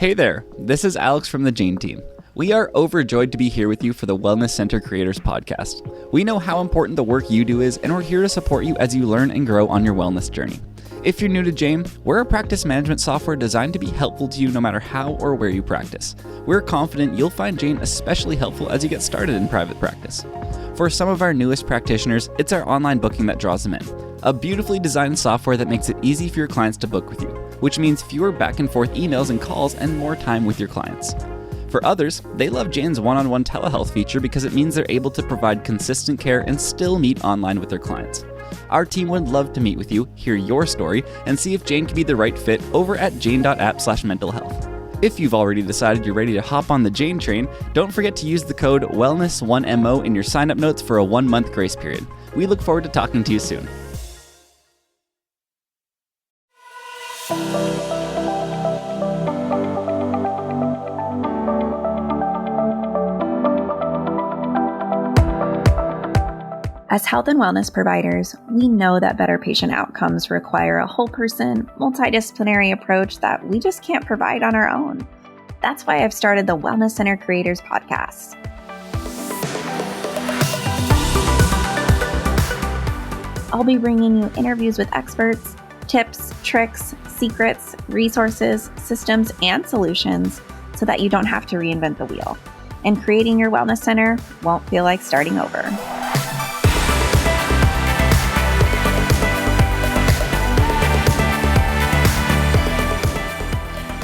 Hey there, this is Alex from the Jane team. We are overjoyed to be here with you for the Wellness Center Creators Podcast. We know how important the work you do is, and we're here to support you as you learn and grow on your wellness journey. If you're new to Jane, we're a practice management software designed to be helpful to you no matter how or where you practice. We're confident you'll find Jane especially helpful as you get started in private practice. For some of our newest practitioners, it's our online booking that draws them in. A beautifully designed software that makes it easy for your clients to book with you, which means fewer back and forth emails and calls and more time with your clients. For others, they love Jane's one-on-one telehealth feature because it means they're able to provide consistent care and still meet online with their clients. Our team would love to meet with you, hear your story, and see if Jane can be the right fit over at jane.app/mentalhealth. If you've already decided you're ready to hop on the Jane train, don't forget to use the code WELLNESS1MO in your sign-up notes for a 1-month grace period. We look forward to talking to you soon. As health and wellness providers, we know that better patient outcomes require a whole person, multidisciplinary approach that we just can't provide on our own. That's why I've started the Wellness Center Creators Podcast. I'll be bringing you interviews with experts, tips, tricks, secrets, resources, systems, and solutions so that you don't have to reinvent the wheel. And creating your wellness center won't feel like starting over.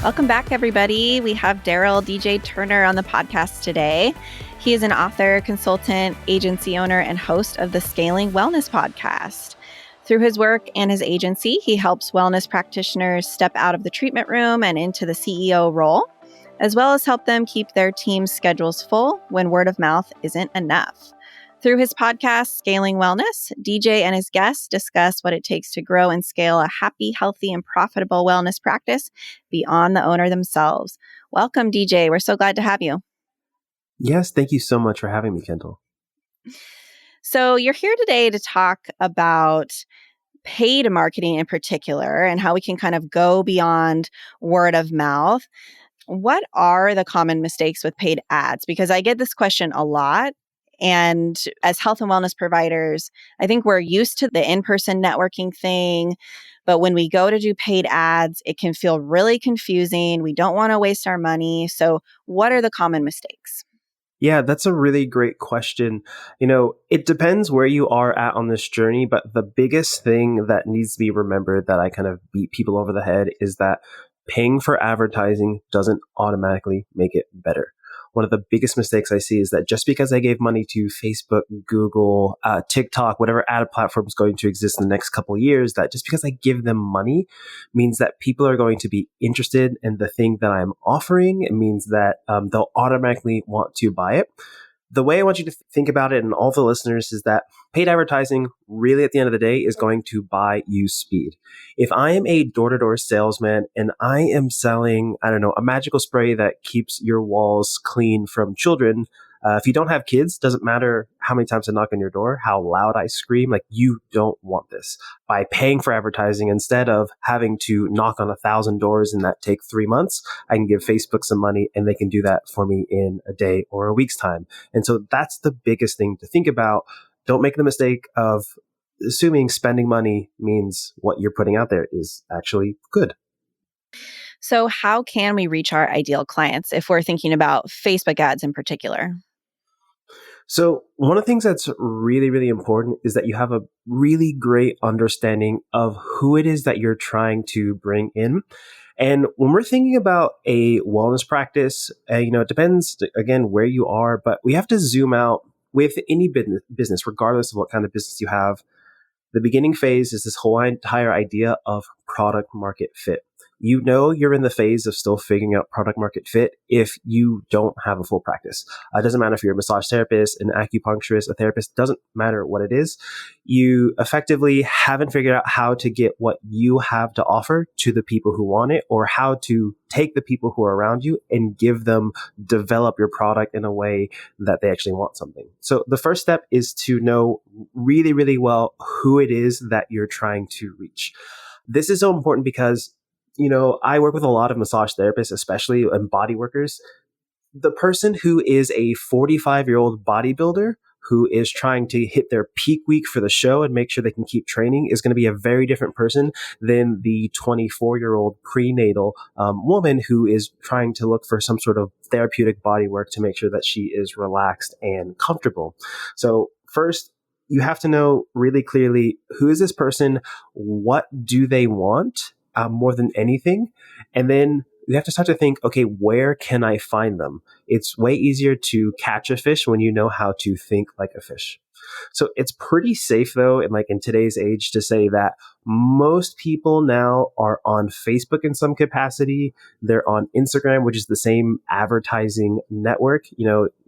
Welcome back, everybody. We have Darryl DJ Turner on the podcast today. He is an author, consultant, agency owner, and host of the Scaling Wellness podcast. Through his work and his agency, he helps wellness practitioners step out of the treatment room and into the CEO role, as well as help them keep their team's schedules full when word of mouth isn't enough. Through his podcast, Scaling Wellness, DJ and his guests discuss what it takes to grow and scale a happy, healthy, and profitable wellness practice beyond the owner themselves. Welcome, DJ. We're so glad to have you. Yes, thank you so much for having me, Kendall. So you're here today to talk about paid marketing in particular and how we can kind of go beyond word of mouth. What are the common mistakes with paid ads? Because I get this question a lot. And as health and wellness providers, I think we're used to the in-person networking thing. But when we go to do paid ads, it can feel really confusing. We don't want to waste our money. So what are the common mistakes? Yeah, that's a really great question. It depends where you are at on this journey, but the biggest thing that needs to be remembered that I kind of beat people over the head is that paying for advertising doesn't automatically make it better. One of the biggest mistakes I see is that just because I gave money to Facebook, Google, TikTok, whatever ad platform is going to exist in the next couple of years, that just because I give them money means that people are going to be interested in the thing that I'm offering. It means that they'll automatically want to buy it. The way I want you to think about it, and all the listeners, is that paid advertising really at the end of the day is going to buy you speed. If I am a door-to-door salesman and I am selling, a magical spray that keeps your walls clean from children, if you don't have kids, doesn't matter how many times I knock on your door, how loud I scream, you don't want this. By paying for advertising, instead of having to knock on 1,000 doors and that take 3 months, I can give Facebook some money and they can do that for me in a day or a week's time. And so that's the biggest thing to think about. Don't make the mistake of assuming spending money means what you're putting out there is actually good. So how can we reach our ideal clients if we're thinking about Facebook ads in particular? So one of the things that's really, really important is that you have a really great understanding of who it is that you're trying to bring in. And when we're thinking about a wellness practice, it depends, again, where you are, but we have to zoom out with any business, regardless of what kind of business you have. The beginning phase is this whole entire idea of product market fit. You're in the phase of still figuring out product market fit if you don't have a full practice. It doesn't matter if you're a massage therapist, an acupuncturist, a therapist, doesn't matter what it is. You effectively haven't figured out how to get what you have to offer to the people who want it, or how to take the people who are around you and develop your product in a way that they actually want something. So the first step is to know really, really well who it is that you're trying to reach. This is so important because I work with a lot of massage therapists, especially and body workers. The person who is a 45-year-old bodybuilder who is trying to hit their peak week for the show and make sure they can keep training is going to be a very different person than the 24-year-old prenatal woman who is trying to look for some sort of therapeutic body work to make sure that she is relaxed and comfortable. So first, you have to know really clearly, who is this person? What do they want more than anything? And then you have to start to think, okay, where can I find them? It's way easier to catch a fish when you know how to think like a fish. So it's pretty safe though, in today's age, to say that most people now are on Facebook in some capacity. They're on Instagram, which is the same advertising network.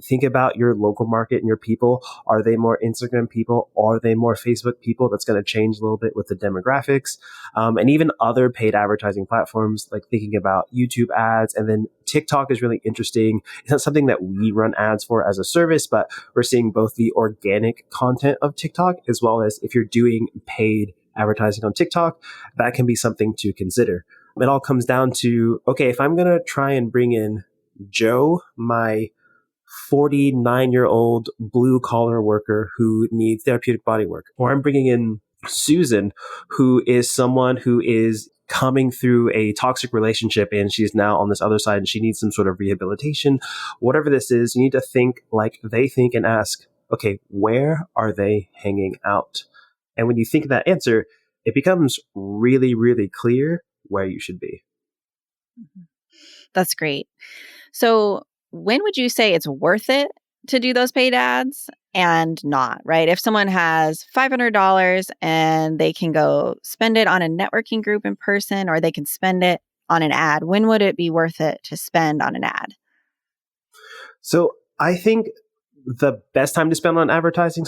Think about your local market and your people. Are they more Instagram people? Are they more Facebook people? That's going to change a little bit with the demographics. And even other paid advertising platforms, like thinking about YouTube ads. And then TikTok is really interesting. It's not something that we run ads for as a service, but we're seeing both the organic content of TikTok as well as if you're doing paid advertising on TikTok, that can be something to consider. It all comes down to, okay, if I'm going to try and bring in Joe, my 49-year-old blue collar worker who needs therapeutic body work, or I'm bringing in Susan, who is someone who is coming through a toxic relationship and she's now on this other side and she needs some sort of rehabilitation, whatever this is, you need to think like they think and ask, okay, where are they hanging out? And when you think of that answer, it becomes really, really clear where you should be. That's great. So when would you say it's worth it to do those paid ads and not, right? If someone has $500 and they can go spend it on a networking group in person, or they can spend it on an ad, when would it be worth it to spend on an ad? So I think the best time to spend on advertising,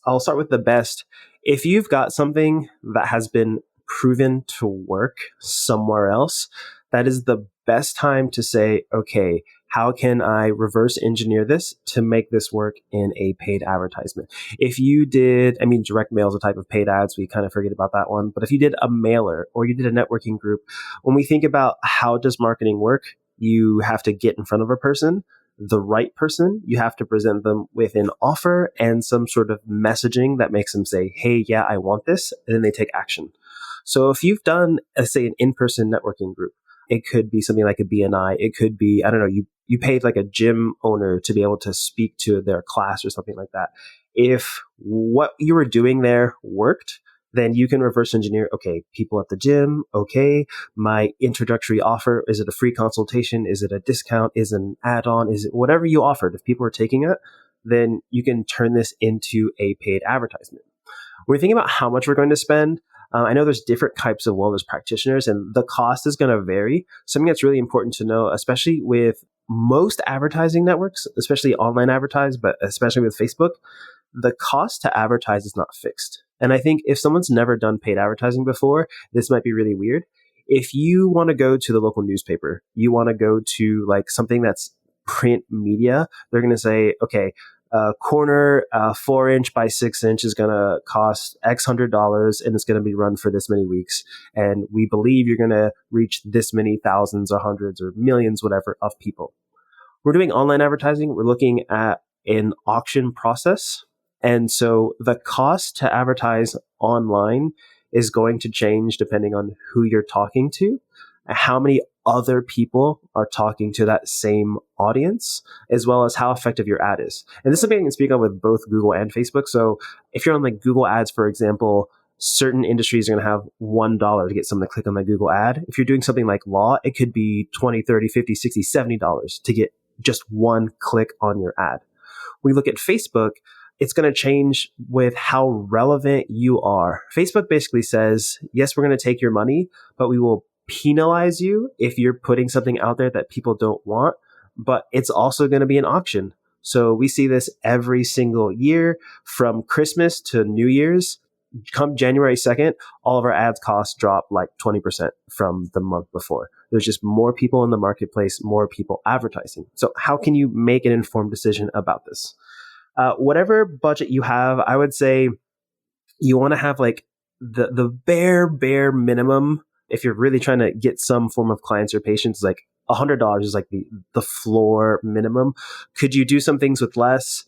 I'll start with the best. If you've got something that has been proven to work somewhere else, that is the best time to say, okay, how can I reverse engineer this to make this work in a paid advertisement? If you did, direct mail is a type of paid ads. We kind of forget about that one. But if you did a mailer or you did a networking group, when we think about how does marketing work, you have to get in front of a person. The right person, you have to present them with an offer and some sort of messaging that makes them say, hey, yeah, I want this. And then they take action. So if you've done, say, an in-person networking group, it could be something like a BNI. It could be, I don't know, you paid like a gym owner to be able to speak to their class or something like that. If what you were doing there worked, then you can reverse engineer, okay, people at the gym, okay, my introductory offer, is it a free consultation? Is it a discount? Is it an add-on? Is it whatever you offered? If people are taking it, then you can turn this into a paid advertisement. We're thinking about how much we're going to spend. I know there's different types of wellness practitioners and the cost is going to vary. Something that's really important to know, especially with most advertising networks, especially online advertise, but especially with Facebook, the cost to advertise is not fixed. And I think if someone's never done paid advertising before, this might be really weird. If you want to go to the local newspaper, you want to go to like something that's print media, they're going to say, okay, corner 4-inch by 6-inch is going to cost X $100 and it's going to be run for this many weeks. And we believe you're going to reach this many thousands or hundreds or millions, whatever, of people. We're doing online advertising. We're looking at an auction process. And so the cost to advertise online is going to change depending on who you're talking to, how many other people are talking to that same audience, as well as how effective your ad is. And this is something I can speak of with both Google and Facebook. So if you're on like Google ads, for example, certain industries are going to have $1 to get someone to click on that Google ad. If you're doing something like law, it could be $20, $30, $50, $60, $70 to get just one click on your ad. We look at Facebook, it's going to change with how relevant you are. Facebook basically says, yes, we're going to take your money, but we will penalize you if you're putting something out there that people don't want, but it's also going to be an auction. So we see this every single year from Christmas to New Year's. Come January 2nd, all of our ads costs drop like 20% from the month before. There's just more people in the marketplace, more people advertising. So how can you make an informed decision about this? Whatever budget you have, I would say you want to have like the bare minimum If you're really trying to get some form of clients or patients, like $100 is like the floor minimum. Could you do some things with less?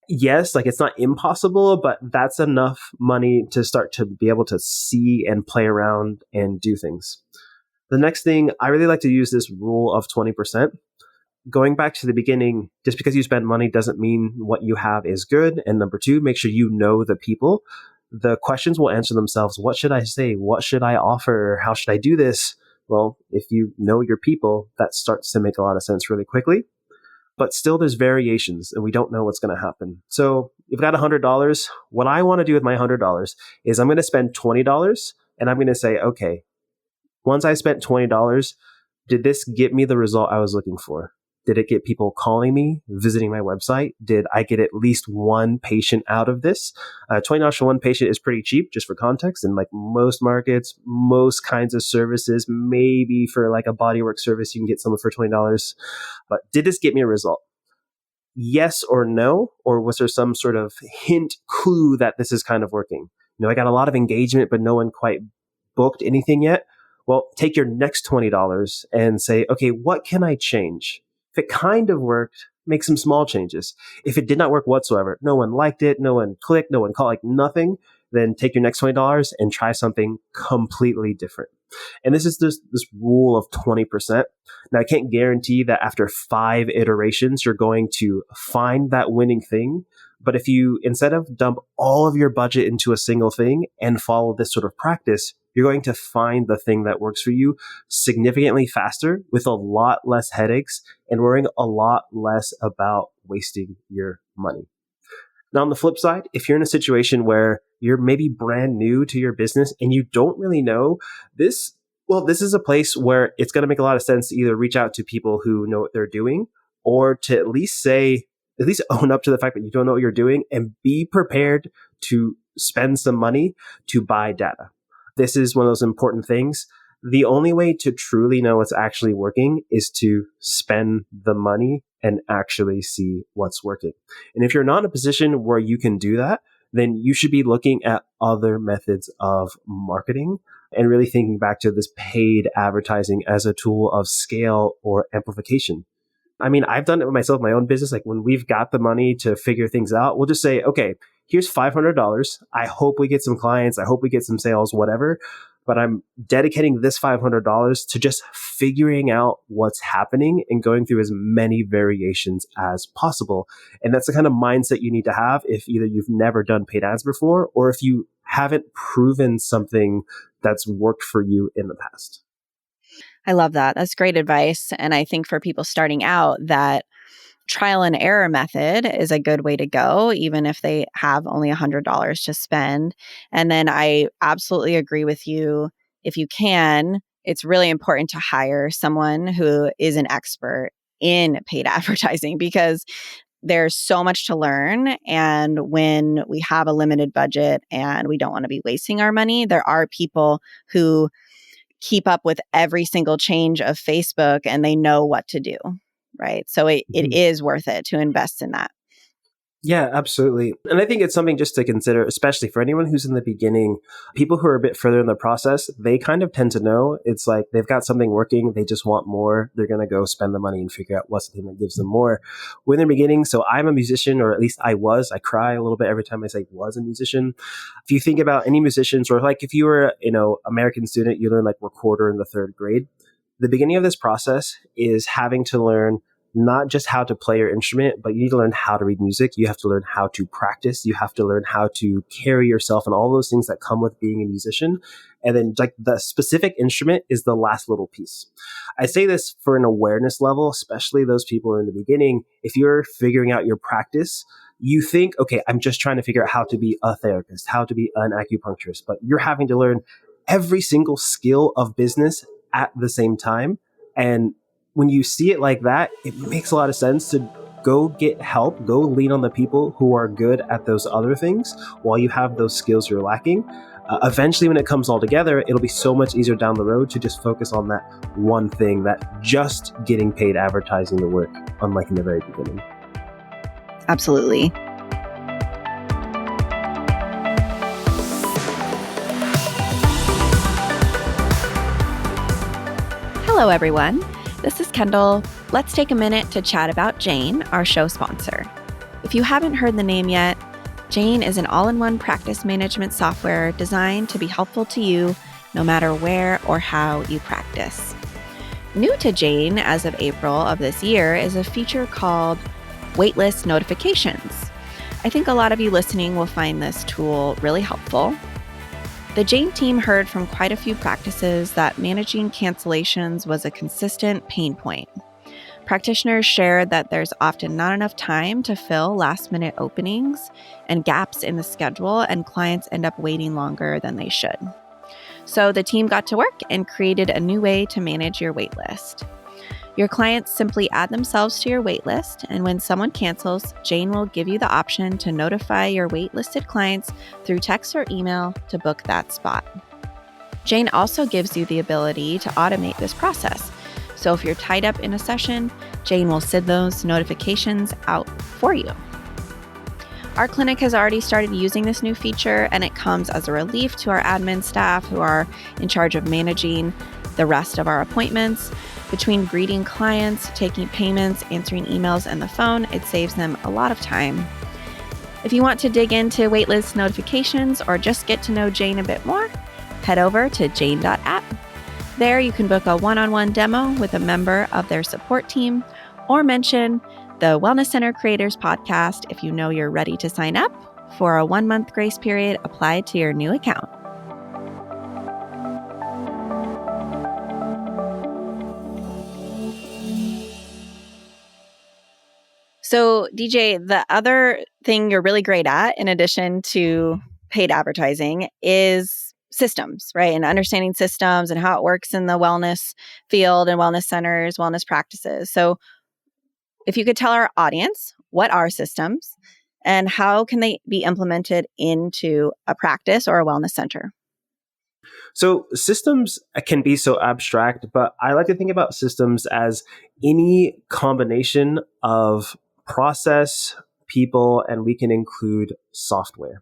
Yes, like it's not impossible, but that's enough money to start to be able to see and play around and do things. The next thing, I really like to use this rule of 20%. Going back to the beginning, just because you spend money doesn't mean what you have is good. And number two, make sure you know the people. The questions will answer themselves. What should I say? What should I offer? How should I do this? Well, if you know your people, that starts to make a lot of sense really quickly. But still, there's variations and we don't know what's going to happen. So you've got $100. What I want to do with my $100 is I'm going to spend $20 and I'm going to say, okay, once I spent $20, did this get me the result I was looking for? Did it get people calling me, visiting my website? Did I get at least one patient out of this? $20 for one patient is pretty cheap, just for context. In like most markets, most kinds of services, maybe for like a bodywork service, you can get someone for $20. But did this get me a result? Yes or no? Or was there some sort of hint, clue that this is kind of working? I got a lot of engagement, but no one quite booked anything yet. Well, take your next $20 and say, okay, what can I change? If it kind of worked, make some small changes. If it did not work whatsoever, no one liked it, no one clicked, no one called, like nothing, then take your next $20 and try something completely different. And this is this rule of 20%. Now, I can't guarantee that after 5 iterations, you're going to find that winning thing. But if you, instead of dump all of your budget into a single thing and follow this sort of practice, you're going to find the thing that works for you significantly faster with a lot less headaches and worrying a lot less about wasting your money. Now, on the flip side, if you're in a situation where you're maybe brand new to your business and you don't really know this, well, this is a place where it's going to make a lot of sense to either reach out to people who know what they're doing or to at least own up to the fact that you don't know what you're doing and be prepared to spend some money to buy data. This is one of those important things. The only way to truly know what's actually working is to spend the money and actually see what's working. And if you're not in a position where you can do that, then you should be looking at other methods of marketing and really thinking back to this paid advertising as a tool of scale or amplification. I mean, I've done it with myself, my own business. Like when we've got the money to figure things out, we'll just say, okay, here's $500. I hope we get some clients. I hope we get some sales, whatever. But I'm dedicating this $500 to just figuring out what's happening and going through as many variations as possible. And that's the kind of mindset you need to have if either you've never done paid ads before or if you haven't proven something that's worked for you in the past. I love that. That's great advice. And I think for people starting out, that trial and error method is a good way to go, even if they have only $100 to spend. And then I absolutely agree with you. If you can, it's really important to hire someone who is an expert in paid advertising because there's so much to learn. And when we have a limited budget and we don't want to be wasting our money, there are people who keep up with every single change of Facebook and they know what to do. Right. So it is worth it to invest in that. Yeah, absolutely. And I think it's something just to consider, especially for anyone who's in the beginning. People who are a bit further in the process, they kind of tend to know it's like they've got something working. They just want more. They're going to go spend the money and figure out what's the thing that gives them more. When they're beginning, so I'm a musician, or at least I cry a little bit every time I say was a musician. If you think about any musicians, or like if you were, American student, you learn like recorder in the 3rd grade. The beginning of this process is having to learn not just how to play your instrument, but you need to learn how to read music. You have to learn how to practice. You have to learn how to carry yourself and all those things that come with being a musician. And then like the specific instrument is the last little piece. I say this for an awareness level, especially those people who are in the beginning. If you're figuring out your practice, you think, okay, I'm just trying to figure out how to be a therapist, how to be an acupuncturist, but you're having to learn every single skill of business at the same time. And when you see it like that, it makes a lot of sense to go get help, go lean on the people who are good at those other things while you have those skills you're lacking. Eventually, when it comes all together, it'll be so much easier down the road to just focus on that one thing, that just getting paid advertising to work, unlike in the very beginning. Absolutely. Hello, everyone. This is Kendall. Let's take a minute to chat about Jane, our show sponsor. If you haven't heard the name yet, Jane is an all-in-one practice management software designed to be helpful to you no matter where or how you practice. New to Jane as of April of this year is a feature called Waitlist Notifications. I think a lot of you listening will find this tool really helpful. The Jane team heard from quite a few practices that managing cancellations was a consistent pain point. Practitioners shared that there's often not enough time to fill last-minute openings and gaps in the schedule, and clients end up waiting longer than they should. So the team got to work and created a new way to manage your waitlist. Your clients simply add themselves to your waitlist, and when someone cancels, Jane will give you the option to notify your waitlisted clients through text or email to book that spot. Jane also gives you the ability to automate this process. So if you're tied up in a session, Jane will send those notifications out for you. Our clinic has already started using this new feature, and it comes as a relief to our admin staff who are in charge of managing the rest of our appointments. Between greeting clients, taking payments, answering emails, and the phone, it saves them a lot of time. If you want to dig into waitlist notifications or just get to know Jane a bit more, head over to jane.app. There you can book a one-on-one demo with a member of their support team, or mention the Wellness Center Creators Podcast if you know you're ready to sign up for a 1-month grace period applied to your new account. So, DJ, the other thing you're really great at, in addition to paid advertising, is systems, right? And understanding systems and how it works in the wellness field and wellness centers, wellness practices. So, if you could tell our audience, what are systems and how can they be implemented into a practice or a wellness center? So systems can be so abstract, but I like to think about systems as any combination of process, people, and we can include software.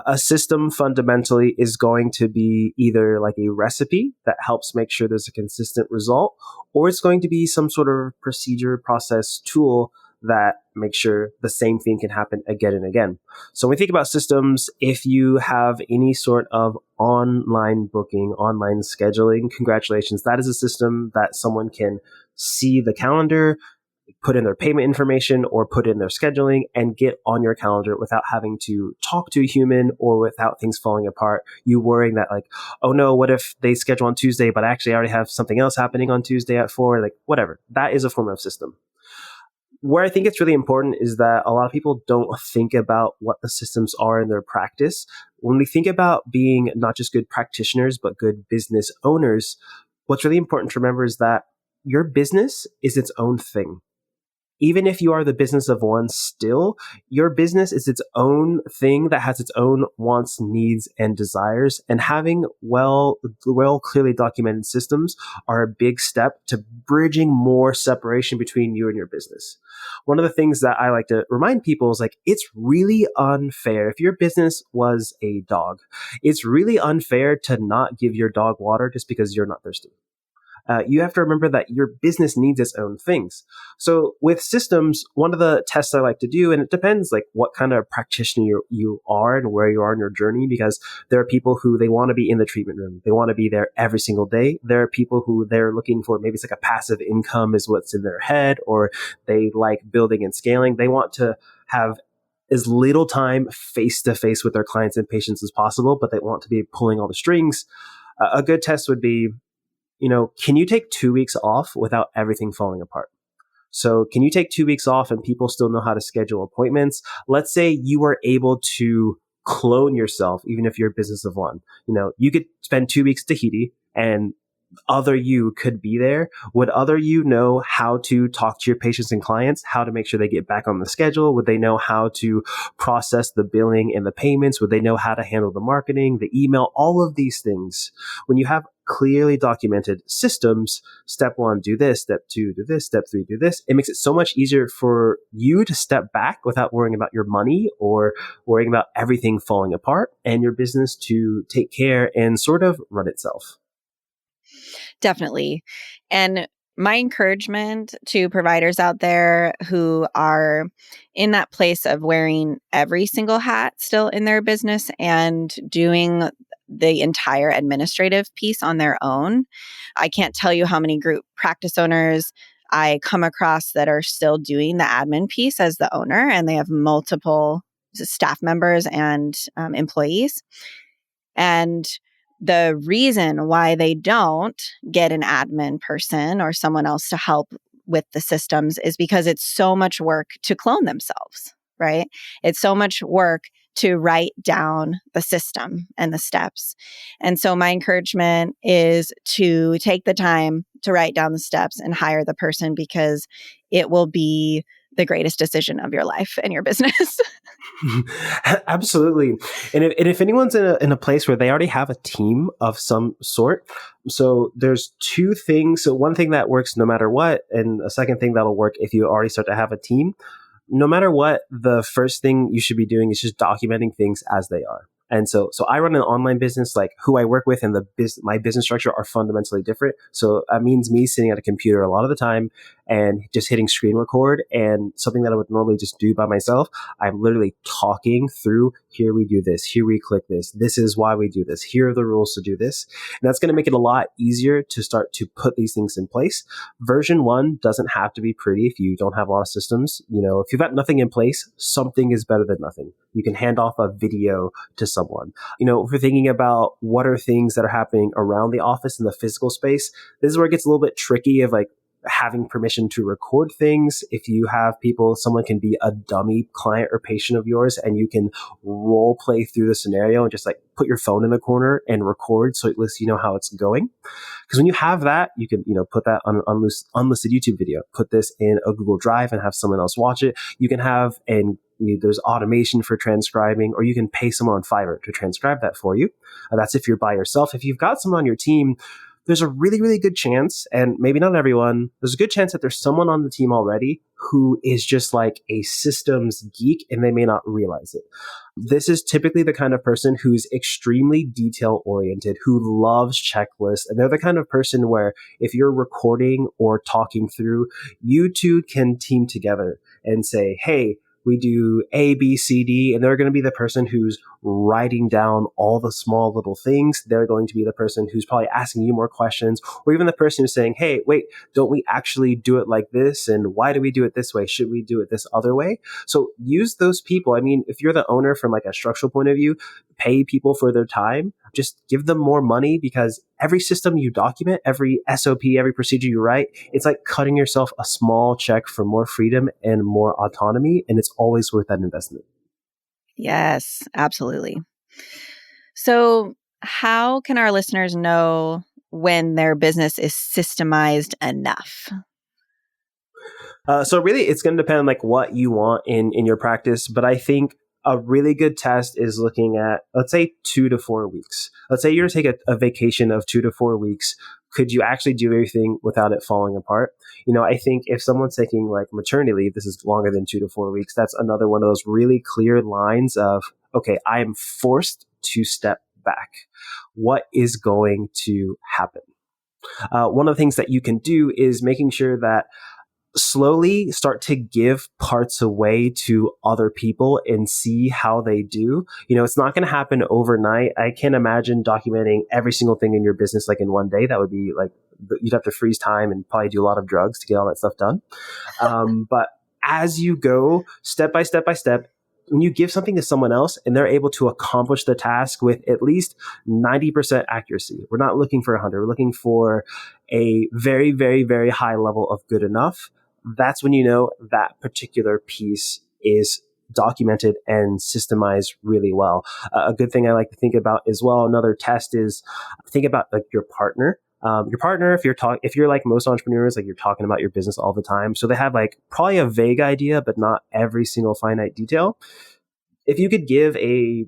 A system fundamentally is going to be either like a recipe that helps make sure there's a consistent result, or it's going to be some sort of procedure, process, tool that makes sure the same thing can happen again and again. So when we think about systems, if you have any sort of online booking, online scheduling, congratulations, that is a system that someone can see the calendar, put in their payment information or put in their scheduling and get on your calendar without having to talk to a human or without things falling apart. You worrying that like, oh no, what if they schedule on Tuesday, but actually I already have something else happening on Tuesday at 4, like whatever. That is a form of system. Where I think it's really important is that a lot of people don't think about what the systems are in their practice. When we think about being not just good practitioners, but good business owners, what's really important to remember is that your business is its own thing. Even if you are the business of one still, your business is its own thing that has its own wants, needs, and desires. And having well clearly documented systems are a big step to bridging more separation between you and your business. One of the things that I like to remind people is like, it's really unfair. If your business was a dog, it's really unfair to not give your dog water just because you're not thirsty. You have to remember that your business needs its own things. So with systems, one of the tests I like to do, and it depends like what kind of practitioner you are and where you are in your journey, because there are people who they want to be in the treatment room. They want to be there every single day. There are people who they're looking for, maybe it's like a passive income is what's in their head, or they like building and scaling. They want to have as little time face to face with their clients and patients as possible, but they want to be pulling all the strings. A good test would be, can you take 2 weeks off without everything falling apart? So can you take 2 weeks off and people still know how to schedule appointments? Let's say you were able to clone yourself, even if you're a business of one. You could spend 2 weeks in Tahiti and other you could be there. Would other you know how to talk to your patients and clients, how to make sure they get back on the schedule? Would they know how to process the billing and the payments? Would they know how to handle the marketing, the email, all of these things? When you have clearly documented systems, step 1, do this, step 2, do this, step 3, do this. It makes it so much easier for you to step back without worrying about your money or worrying about everything falling apart, and your business to take care and sort of run itself. Definitely. And my encouragement to providers out there who are in that place of wearing every single hat still in their business and doing the entire administrative piece on their own. I can't tell you how many group practice owners I come across that are still doing the admin piece as the owner, and they have multiple staff members and employees. And the reason why they don't get an admin person or someone else to help with the systems is because it's so much work to clone themselves, right? It's so much work to write down the system and the steps. And so my encouragement is to take the time to write down the steps and hire the person, because it will be the greatest decision of your life and your business. Absolutely. And if anyone's in a place where they already have a team of some sort, so there's two things. So one thing that works no matter what, and a second thing that'll work if you already start to have a team. No matter what, the first thing you should be doing is just documenting things as they are. And so I run an online business. Like, who I work with and my business structure are fundamentally different. So that means me sitting at a computer a lot of the time and just hitting screen record, and something that I would normally just do by myself, I'm literally talking through, here we do this, here we click this, this is why we do this, here are the rules to do this. And that's going to make it a lot easier to start to put these things in place. Version 1 doesn't have to be pretty if you don't have a lot of systems. If you've got nothing in place, something is better than nothing. You can hand off a video to someone. If we're thinking about what are things that are happening around the office in the physical space, this is where it gets a little bit tricky of like having permission to record things. If you have people, someone can be a dummy client or patient of yours, and you can role play through the scenario and just like put your phone in the corner and record, so at least you know how it's going. Because when you have that, you can, put that on an unlisted YouTube video, put this in a Google Drive and have someone else watch it. You can have, and there's automation for transcribing, or you can pay someone on Fiverr to transcribe that for you. That's if you're by yourself. If you've got someone on your team, there's a really, really good chance, and maybe not everyone, there's a good chance that there's someone on the team already who is just like a systems geek, and they may not realize it. This is typically the kind of person who's extremely detail oriented, who loves checklists. And they're the kind of person where if you're recording or talking through, you two can team together and say, hey, we do A, B, C, D, and they're going to be the person who's writing down all the small little things. They're going to be the person who's probably asking you more questions, or even the person who's saying, hey, wait, don't we actually do it like this? And why do we do it this way? Should we do it this other way? So use those people. I mean, if you're the owner from like a structural point of view, pay people for their time. Just give them more money, because every system you document, every SOP, every procedure you write, it's like cutting yourself a small check for more freedom and more autonomy. And it's always worth that investment. Yes, absolutely. So how can our listeners know when their business is systemized enough? So really, it's going to depend on like what you want in your practice. But I think a really good test is looking at, let's say, 2 to 4 weeks. Let's say you're going to take a vacation of 2 to 4 weeks. Could you actually do everything without it falling apart? I think if someone's taking like maternity leave, this is longer than 2 to 4 weeks. That's another one of those really clear lines of, okay, I am forced to step back. What is going to happen? One of the things that you can do is making sure that slowly start to give parts away to other people and see how they do. It's not going to happen overnight. I can't imagine documenting every single thing in your business like in one day. That would be like, you'd have to freeze time and probably do a lot of drugs to get all that stuff done. But as you go step by step by step, when you give something to someone else and they're able to accomplish the task with at least 90% accuracy, we're not looking for 100, we're looking for a very, very, very high level of good enough. That's when you know that particular piece is documented and systemized really well. A good thing I like to think about as well, another test is think about like your partner. Your partner, if you're like most entrepreneurs, like you're talking about your business all the time, so they have like probably a vague idea, but not every single finite detail. If you could give a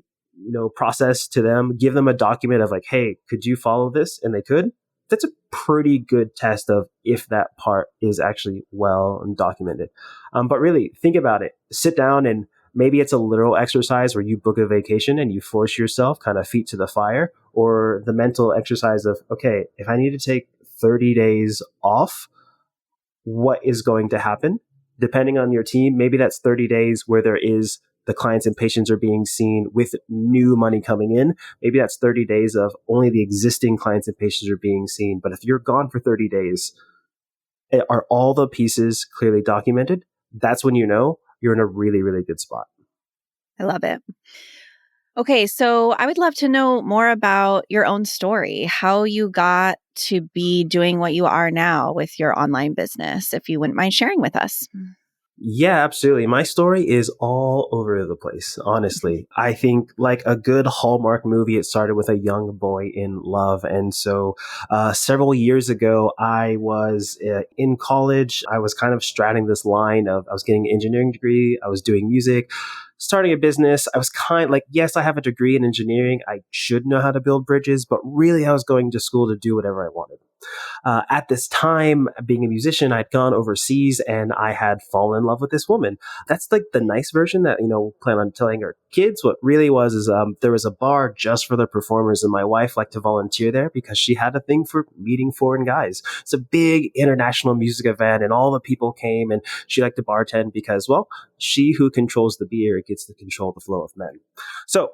process to them, give them a document of like, hey, could you follow this? And they could. That's a pretty good test of if that part is actually well documented. But really think about it. Sit down, and maybe it's a literal exercise where you book a vacation and you force yourself kind of feet to the fire, or the mental exercise of, okay, if I need to take 30 days off, what is going to happen? Depending on your team, maybe that's 30 days where there is the clients and patients are being seen with new money coming in. Maybe that's 30 days of only the existing clients and patients are being seen. But if you're gone for 30 days, are all the pieces clearly documented? That's when you know you're in a really, really good spot. I love it. Okay, so I would love to know more about your own story, how you got to be doing what you are now with your online business, if you wouldn't mind sharing with us. Yeah, absolutely. My story is all over the place, honestly. I think like a good Hallmark movie, it started with a young boy in love. And so several years ago, I was in college. I was kind of straddling this line of I was getting an engineering degree, I was doing music, starting a business. I was kind of like, yes, I have a degree in engineering. I should know how to build bridges, but really I was going to school to do whatever I wanted. At this time, being a musician, I'd gone overseas and I had fallen in love with this woman. That's like the nice version that, plan on telling our kids. What really was is there was a bar just for the performers, and my wife liked to volunteer there because she had a thing for meeting foreign guys. It's a big international music event, and all the people came, and she liked to bartend because, well, she who controls the beer gets to control the flow of men. So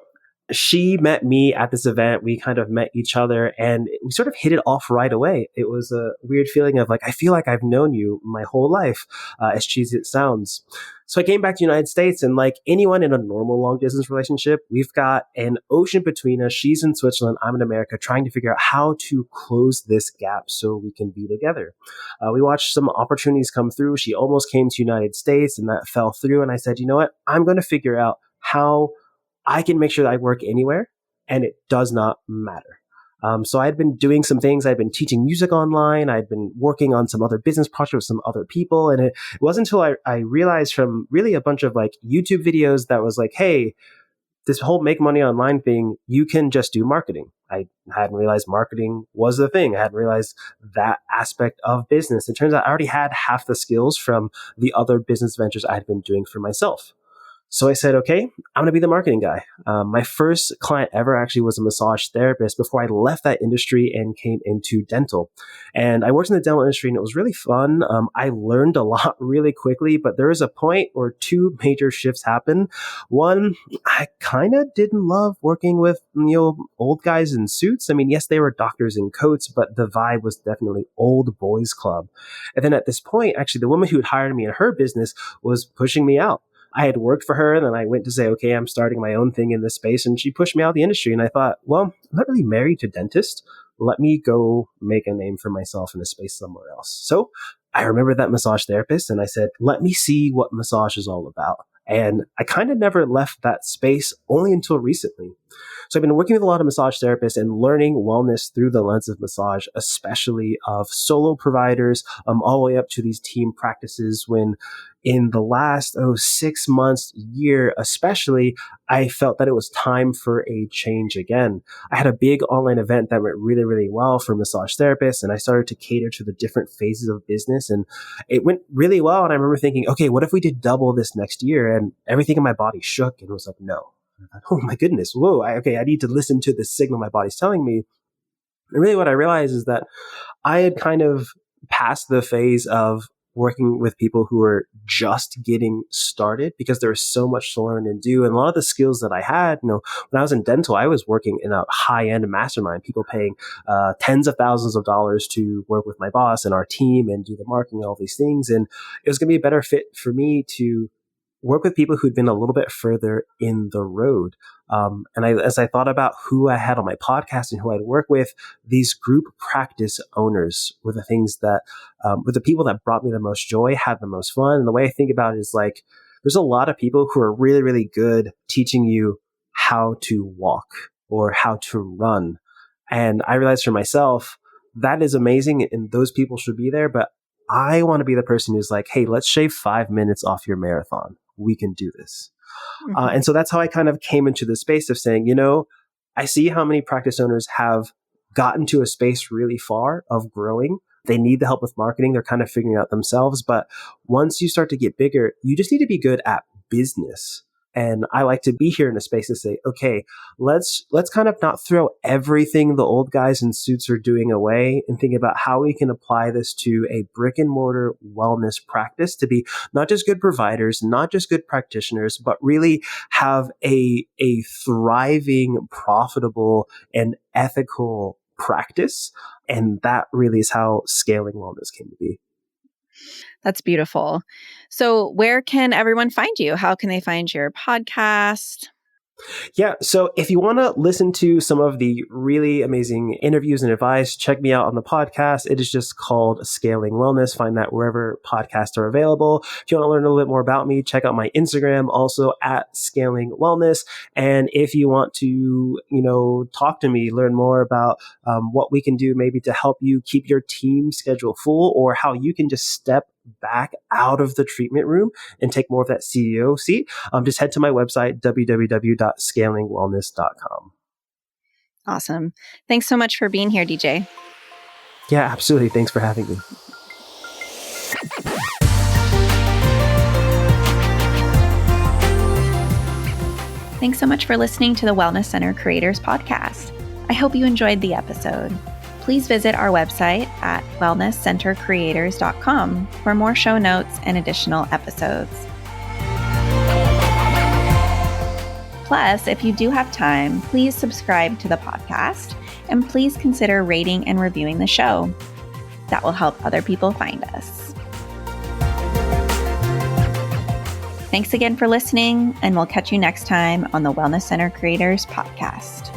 she met me at this event. We kind of met each other and we sort of hit it off right away. It was a weird feeling of like, I feel like I've known you my whole life, as cheesy as it sounds. So I came back to the United States, and like anyone in a normal long distance relationship, we've got an ocean between us. She's in Switzerland, I'm in America, trying to figure out how to close this gap so we can be together. We watched some opportunities come through. She almost came to the United States and that fell through. And I said, you know what? I'm going to figure out how I can make sure that I work anywhere and it does not matter. So I'd been doing some things. I'd been teaching music online. I'd been working on some other business projects with some other people. And it wasn't until I realized from really a bunch of like YouTube videos that was like, hey, this whole make money online thing, you can just do marketing. I hadn't realized marketing was the thing. I hadn't realized that aspect of business. It turns out I already had half the skills from the other business ventures I had been doing for myself. So I said, okay, I'm going to be the marketing guy. My first client ever actually was a massage therapist before I left that industry and came into dental. And I worked in the dental industry and it was really fun. I learned a lot really quickly, but there was a point where two major shifts happened. One, I kind of didn't love working with, old guys in suits. I mean, yes, they were doctors in coats, but the vibe was definitely old boys club. And then at this point, actually, the woman who had hired me in her business was pushing me out. I had worked for her, and then I went to say, okay, I'm starting my own thing in this space. And she pushed me out of the industry. And I thought, well, I'm not really married to dentists. Let me go make a name for myself in a space somewhere else. So I remember that massage therapist and I said, let me see what massage is all about. And I kind of never left that space only until recently. So I've been working with a lot of massage therapists and learning wellness through the lens of massage, especially of solo providers, all the way up to these team practices. When in the last 6 months, year especially, I felt that it was time for a change again. I had a big online event that went really, really well for massage therapists, and I started to cater to the different phases of business, and it went really well. And I remember thinking, okay, what if we did double this next year? And everything in my body shook and was like, no. Oh my goodness, whoa, I need to listen to the signal my body's telling me. And really what I realized is that I had kind of passed the phase of working with people who were just getting started because there was so much to learn and do. And a lot of the skills that I had, when I was in dental, I was working in a high-end mastermind, people paying tens of thousands of dollars to work with my boss and our team and do the marketing and all these things. And it was going to be a better fit for me to work with people who'd been a little bit further in the road. As I thought about who I had on my podcast and who I'd work with, these group practice owners were the things that were the people that brought me the most joy, had the most fun. And the way I think about it is like, there's a lot of people who are really, really good teaching you how to walk or how to run. And I realized for myself, that is amazing and those people should be there. But I want to be the person who's like, hey, let's shave 5 minutes off your marathon. We can do this. And so that's how I kind of came into the space of saying, I see how many practice owners have gotten to a space really far of growing. They need the help with marketing. They're kind of figuring it out themselves. But once you start to get bigger, you just need to be good at business. And I like to be here in a space to say, okay, let's kind of not throw everything the old guys in suits are doing away and think about how we can apply this to a brick and mortar wellness practice to be not just good providers, not just good practitioners, but really have a thriving, profitable, and ethical practice. And that really is how scaling wellness came to be. That's beautiful. So where can everyone find you? How can they find your podcast? Yeah. So if you want to listen to some of the really amazing interviews and advice, check me out on the podcast. It is just called Scaling Wellness. Find that wherever podcasts are available. If you want to learn a little bit more about me, check out my Instagram, also at Scaling Wellness. And if you want to, talk to me, learn more about what we can do maybe to help you keep your team schedule full, or how you can just step back out of the treatment room and take more of that CEO seat, just head to my website, www.scalingwellness.com. Awesome. Thanks so much for being here, DJ. Yeah, absolutely. Thanks for having me. Thanks so much for listening to the Wellness Center Creators Podcast. I hope you enjoyed the episode. Please visit our website at wellnesscentercreators.com for more show notes and additional episodes. Plus, if you do have time, please subscribe to the podcast and please consider rating and reviewing the show. That will help other people find us. Thanks again for listening, and we'll catch you next time on the Wellness Center Creators Podcast.